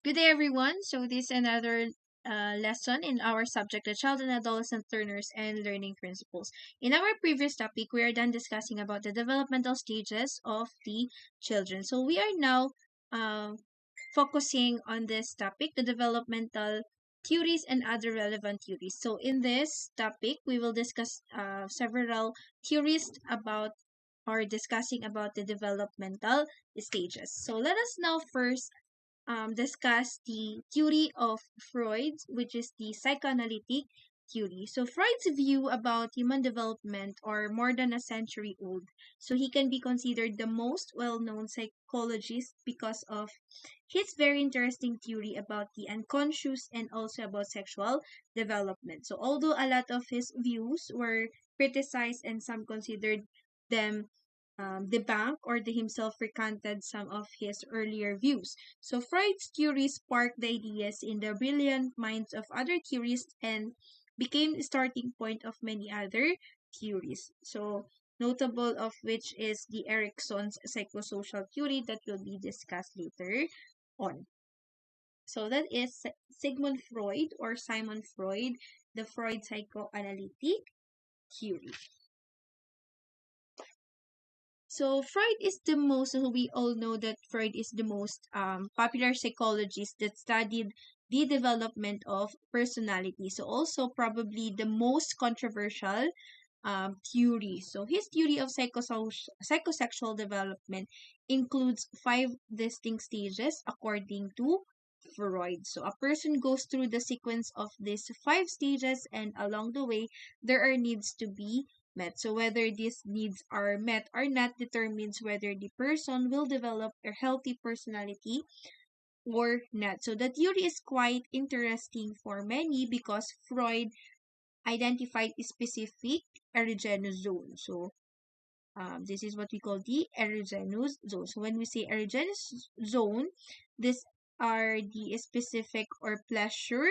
Good day, everyone. So, this is another lesson in our subject, the child and adolescent learners and learning principles. In our previous topic, we are done discussing about the developmental stages of the children. So, we are now uh, focusing on this topic, the developmental theories and other relevant theories. So, in this topic, we will discuss several theories about or discussing about the developmental stages. So, let us now first discuss the theory of Freud, which is the psychoanalytic theory. So Freud's view about human development are more than a century old. So he can be considered the most well-known psychologist because of his very interesting theory about the unconscious and also about sexual development. So although a lot of his views were criticized and some considered them debunked or they himself recanted some of his earlier views. So Freud's theory sparked the ideas in the brilliant minds of other theorists and became the starting point of many other theories. So notable of which is the Erickson's psychosocial theory that will be discussed later on. So that is Sigmund Freud or Simon Freud, the Freud psychoanalytic theory. So Freud is the most, so we all know that Freud is the most popular psychologist that studied the development of personality. So also probably the most controversial theory. So his theory of psychosexual development includes five distinct stages according to Freud. So a person goes through the sequence of these five stages, and along the way, there are needs to be met. So whether these needs are met or not determines whether the person will develop a healthy personality or not. So the theory is quite interesting for many because Freud identified a specific erogenous zone. So this is what we call the erogenous zone. So when we say erogenous zone, these are the specific or pleasure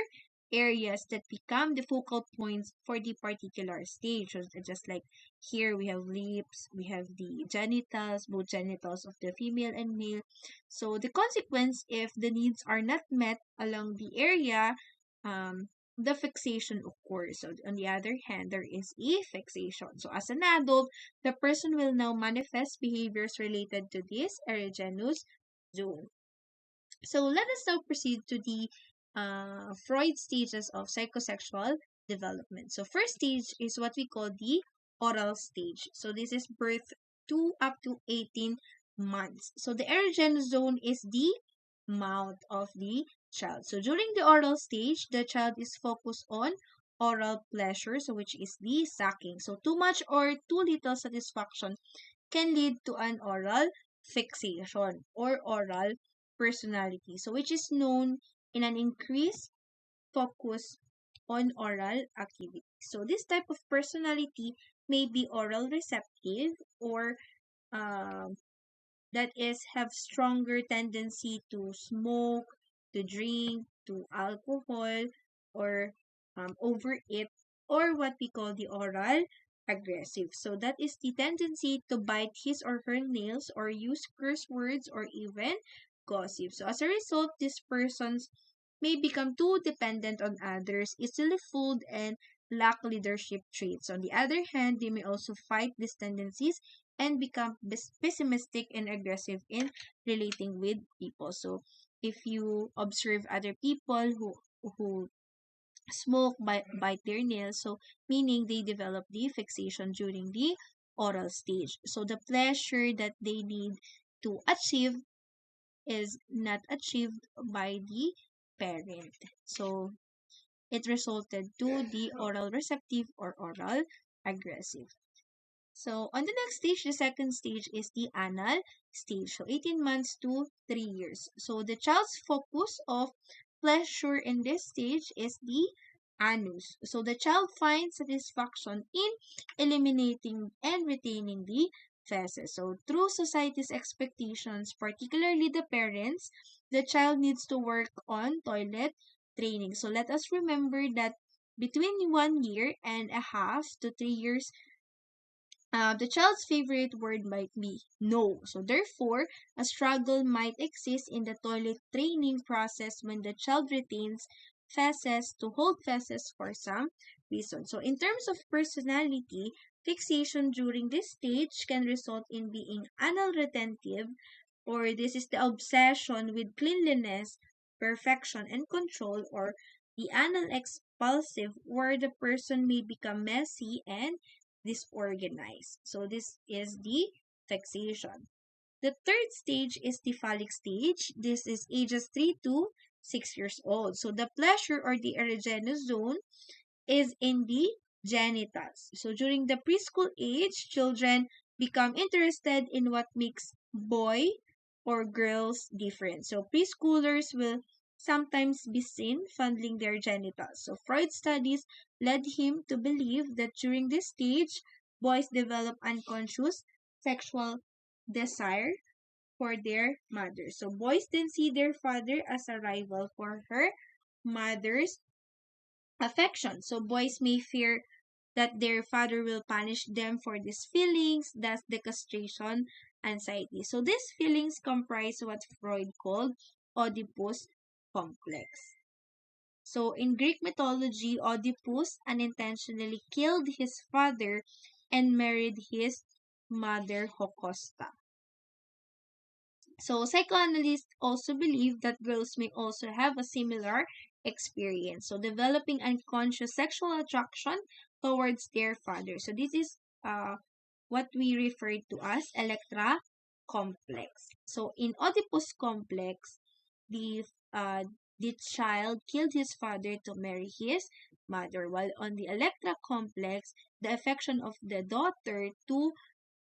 areas that become the focal points for the particular stage. So just like here we have lips, we have the genitals, both genitals of the female and male. So the consequence if the needs are not met along the area, the fixation occurs. So on the other hand, there is a fixation. So as an adult, the person will now manifest behaviors related to this erogenous zone. So let us now proceed to the Freud stages of psychosexual development. So first stage is what we call the oral stage. So this is birth to up to 18 months. So the erogenous zone is the mouth of the child. So during the oral stage, the child is focused on oral pleasure, so which is the sucking. So too much or too little satisfaction can lead to an oral fixation or oral personality. So which is known in an increased focus on oral activity. So this type of personality may be oral receptive or um, that is have stronger tendency to smoke, to drink, to alcohol, or overeat, or what we call the oral aggressive. So that is the tendency to bite his or her nails or use curse words or even gossip. So as a result, these persons may become too dependent on others, easily fooled, and lack leadership traits. On the other hand, they may also fight these tendencies and become pessimistic and aggressive in relating with people. So if you observe other people who smoke, bite their nails, so meaning they develop the fixation during the oral stage. So the pleasure that they need to achieve is not achieved by the parent. So it resulted to the oral receptive or oral aggressive. So on the next stage, the second stage is the anal stage. So 18 months to 3 years. So the child's focus of pleasure in this stage is the anus. So the child finds satisfaction in eliminating and retaining the feces. So through society's expectations, particularly the parents, the child needs to work on toilet training. So let us remember that between 1 year and a half to 3 years The child's favorite word might be no. So therefore, a struggle might exist in the toilet training process when the child retains feces to hold feces for some reason. So in terms of personality, fixation during this stage can result in being anal retentive, or this is the obsession with cleanliness, perfection, and control, or the anal expulsive, where the person may become messy and disorganized. So this is the fixation. The third stage is the phallic stage. This is ages 3 to 6 years old. So the pleasure or the erogenous zone is in the genitals. So during the preschool age, children become interested in what makes boy or girls different. So preschoolers will sometimes be seen fondling their genitals. So Freud's studies led him to believe that during this stage, boys develop unconscious sexual desire for their mother. So boys then see their father as a rival for her mother's affection. So boys may fear that their father will punish them for these feelings, thus the castration anxiety. So these feelings comprise what Freud called Oedipus complex. So in Greek mythology, Oedipus unintentionally killed his father and married his mother Hocosta. So psychoanalysts also believe that girls may also have a similar experience. So developing unconscious sexual attraction towards their father. So this is what we refer to as Electra complex. So in Oedipus complex, the uh, the child killed his father to marry his mother, while on the Electra complex, the affection of the daughter to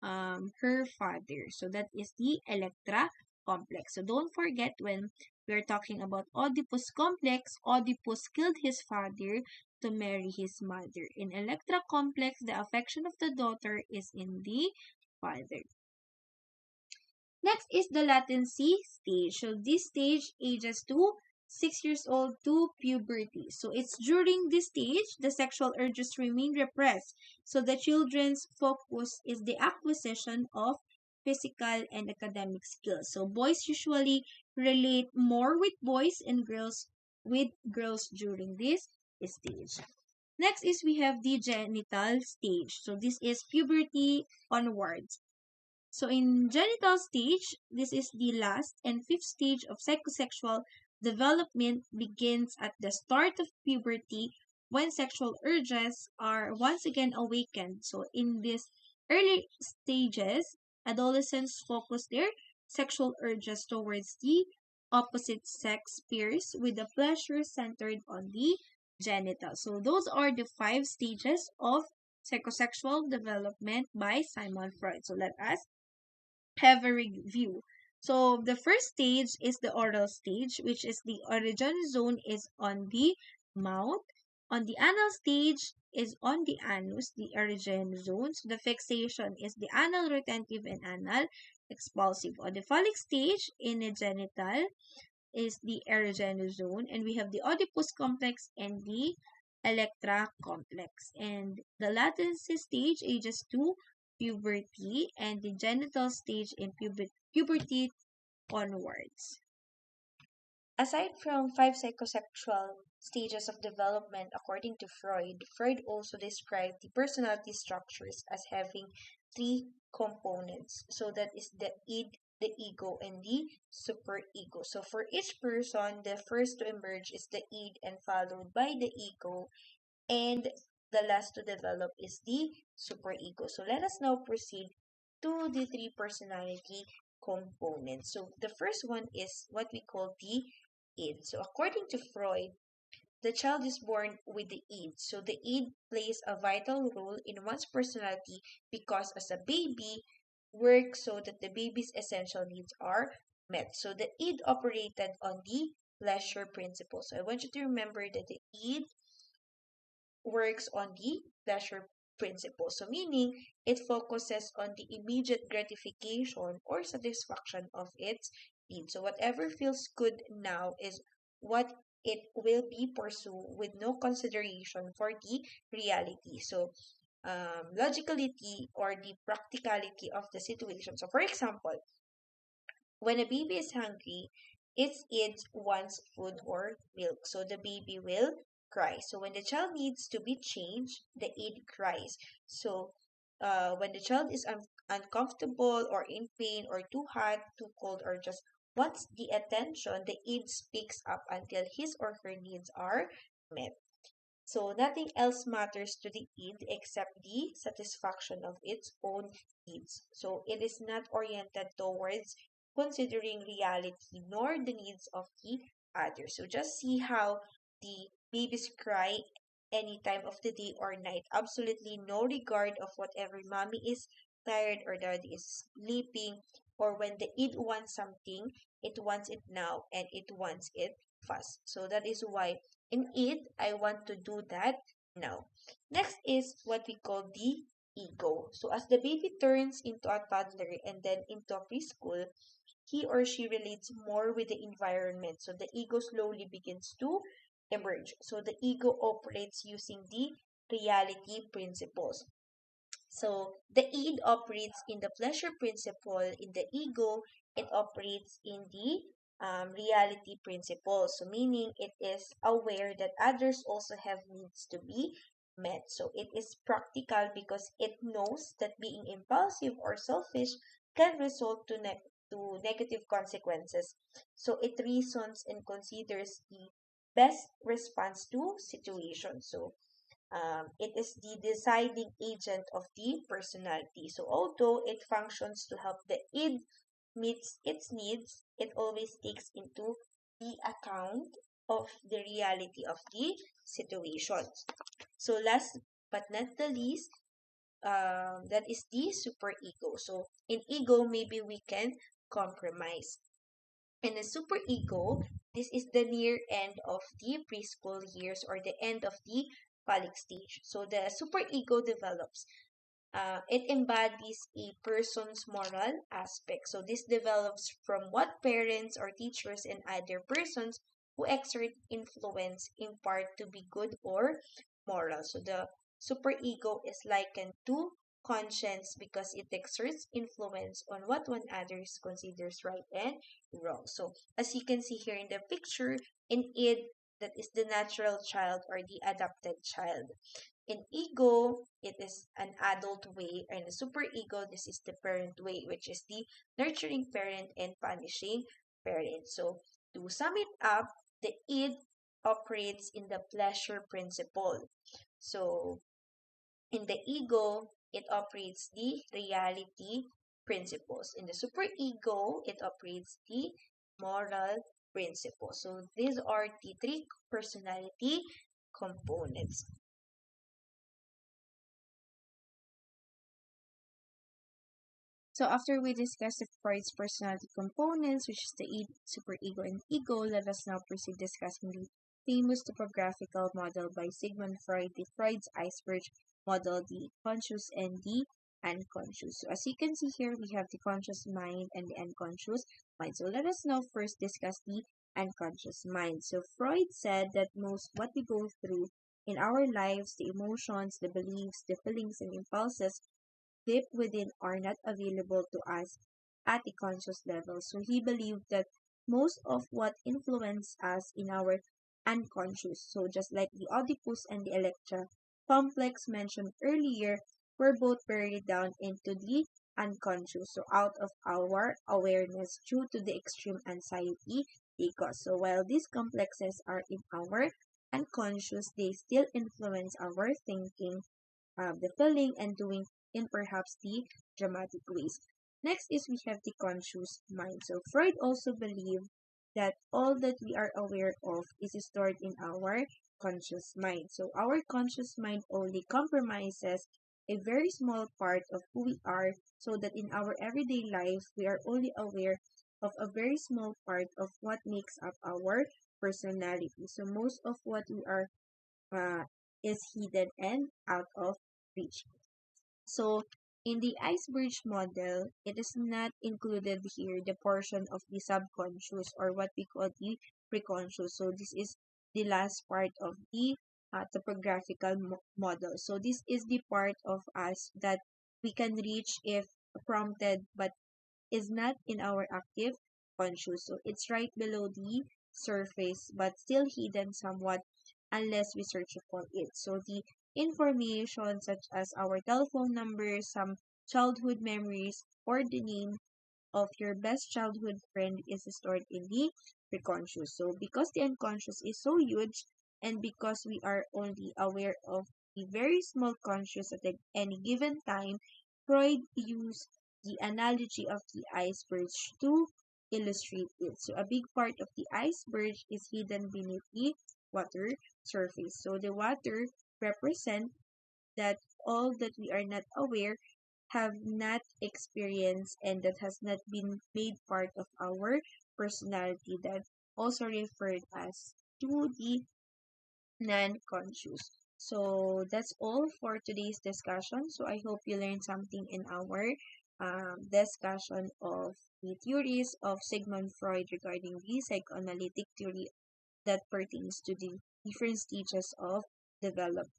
her father. So that is the Electra complex. So don't forget, when we're talking about Oedipus complex, Oedipus killed his father to marry his mother. In Electra complex, the affection of the daughter is in the father. Next is the latency stage. So this stage ages to 6 years old to puberty. So it's during this stage the sexual urges remain repressed. So the children's focus is the acquisition of physical and academic skills. So boys usually relate more with boys and girls with girls during this stage. Next is we have the genital stage. So this is puberty onwards. So in genital stage, this is the last and fifth stage of psychosexual development, begins at the start of puberty when sexual urges are once again awakened. So in these early stages, adolescents focus their sexual urges towards the opposite sex peers with the pleasure centered on the genitals. So those are the 5 stages of psychosexual development by Sigmund Freud. So let us have a review. So the first stage is the oral stage, which is the origin zone is on the mouth. On the anal stage is on the anus, the origin zone. So the fixation is the anal retentive and anal expulsive. On the phallic stage in the genital is the erogenous zone, and we have the Oedipus complex and the Electra complex. And the latency stage ages to puberty, and the genital stage in puberty onwards. Aside from 5 psychosexual stages of development according to Freud, Freud also described the personality structures as having 3 components. So that is the id, the ego, and the superego. So for each person, the first to emerge is the id and followed by the ego, and the last to develop is the superego. So let us now proceed to the 3 personality components. So the first one is what we call the id. So according to Freud, the child is born with the id. So the id plays a vital role in one's personality because as a baby works so that the baby's essential needs are met. So the id operated on the pleasure principle. So I want you to remember that the id works on the pleasure principle. So meaning it focuses on the immediate gratification or satisfaction of its need. So whatever feels good now is what it will be pursue with no consideration for the reality. So logicality or the practicality of the situation. So, for example, when a baby is hungry, it wants food or milk. So the baby will cry. So when the child needs to be changed, the id cries. So when the child is uncomfortable or in pain or too hot, too cold, or just wants the attention, the id speaks up until his or her needs are met. So nothing else matters to the id except the satisfaction of its own needs. So it is not oriented towards considering reality nor the needs of the other. So just see how the babies cry any time of the day or night. Absolutely no regard of whatever mommy is tired or daddy is sleeping, or when the id wants something, it wants it now and it wants it fast. So that is why in it, I want to do that now. Next is what we call the ego. So as the baby turns into a toddler and then into a preschool, he or she relates more with the environment. So the ego slowly begins to emerge. So the ego operates using the reality principles. So the id operates in the pleasure principle. In the ego, it operates in the reality principle. So meaning it is aware that others also have needs to be met. So it is practical because it knows that being impulsive or selfish can result to negative consequences. So it reasons and considers the best response to situations. So it is the deciding agent of the personality. So although it functions to help the id meets its needs, it always takes into the account of the reality of the situation. So last but not the least, that is the superego. So in ego, maybe we can compromise. In the superego, this is the near end of the preschool years or the end of the phallic stage. So the superego develops. It embodies a person's moral aspect. So this develops from what parents or teachers and other persons who exert influence impart to be good or moral. So the superego is likened to conscience because it exerts influence on what one others considers right and wrong. So as you can see here in the picture, in id, that is the natural child or the adopted child. In ego, it is an adult way, and the super ego, this is the parent way, which is the nurturing parent and punishing parent. So to sum it up, the id operates in the pleasure principle. So in the ego, it operates the reality principles. In the super ego, it operates the moral principles. So these are the three personality components. So after we discuss the Freud's personality components, which is the superego and ego, let us now proceed discussing the famous topographical model by Sigmund Freud, the Freud's iceberg model, the conscious and the unconscious. So as you can see here, we have the conscious mind and the unconscious mind. So let us now first discuss the unconscious mind. So Freud said that most what we go through in our lives, the emotions, the beliefs, the feelings and impulses deep within are not available to us at the conscious level. So he believed that most of what influences us in our unconscious, so just like the Oedipus and the Electra complex mentioned earlier, were both buried down into the unconscious, so out of our awareness due to the extreme anxiety they cause. So while these complexes are in our unconscious, they still influence our thinking, the feeling and doing in perhaps the dramatic ways. Next is we have the conscious mind. So Freud also believed that all that we are aware of is stored in our conscious mind. So our conscious mind only compromises a very small part of who we are, so that in our everyday life we are only aware of a very small part of what makes up our personality. So most of what we are uh, is hidden and out of reach. So in the iceberg model, it is not included here the portion of the subconscious or what we call the preconscious. So this is the last part of the topographical model. So this is the part of us that we can reach if prompted, but is not in our active conscious. So it's right below the surface, but still hidden somewhat unless we search for it. So the information such as our telephone number, some childhood memories, or the name of your best childhood friend is stored in the preconscious. So because the unconscious is so huge and because we are only aware of the very small conscious at any given time, Freud used the analogy of the iceberg to illustrate it. So a big part of the iceberg is hidden beneath the water surface. So the water represent that all that we are not aware, have not experienced, and that has not been made part of our personality, that also referred as to the non-conscious. So that's all for today's discussion. So I hope you learned something in our discussion of the theories of Sigmund Freud regarding the psychoanalytic theory that pertains to the different stages of development.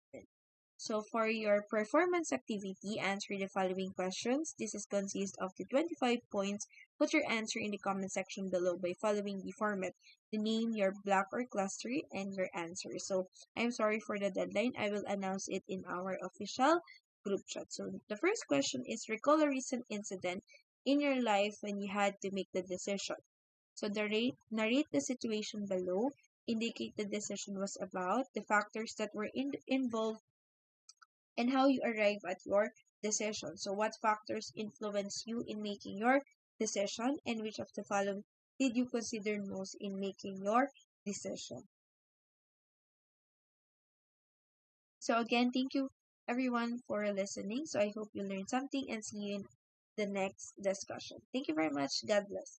So for your performance activity, answer the following questions. This is consist of the 25 points. Put your answer in the comment section below by following the format: the name, your block or cluster, and your answer. So I'm sorry for the deadline. I will announce it in our official group chat. So the first question is: recall a recent incident in your life when you had to make the decision. So narrate the situation below. Indicate the decision was about, the factors that were involved, and how you arrive at your decision. So, what factors influence you in making your decision, and which of the following did you consider most in making your decision? So, again, thank you everyone for listening. So, I hope you learned something and see you in the next discussion. Thank you very much. God bless.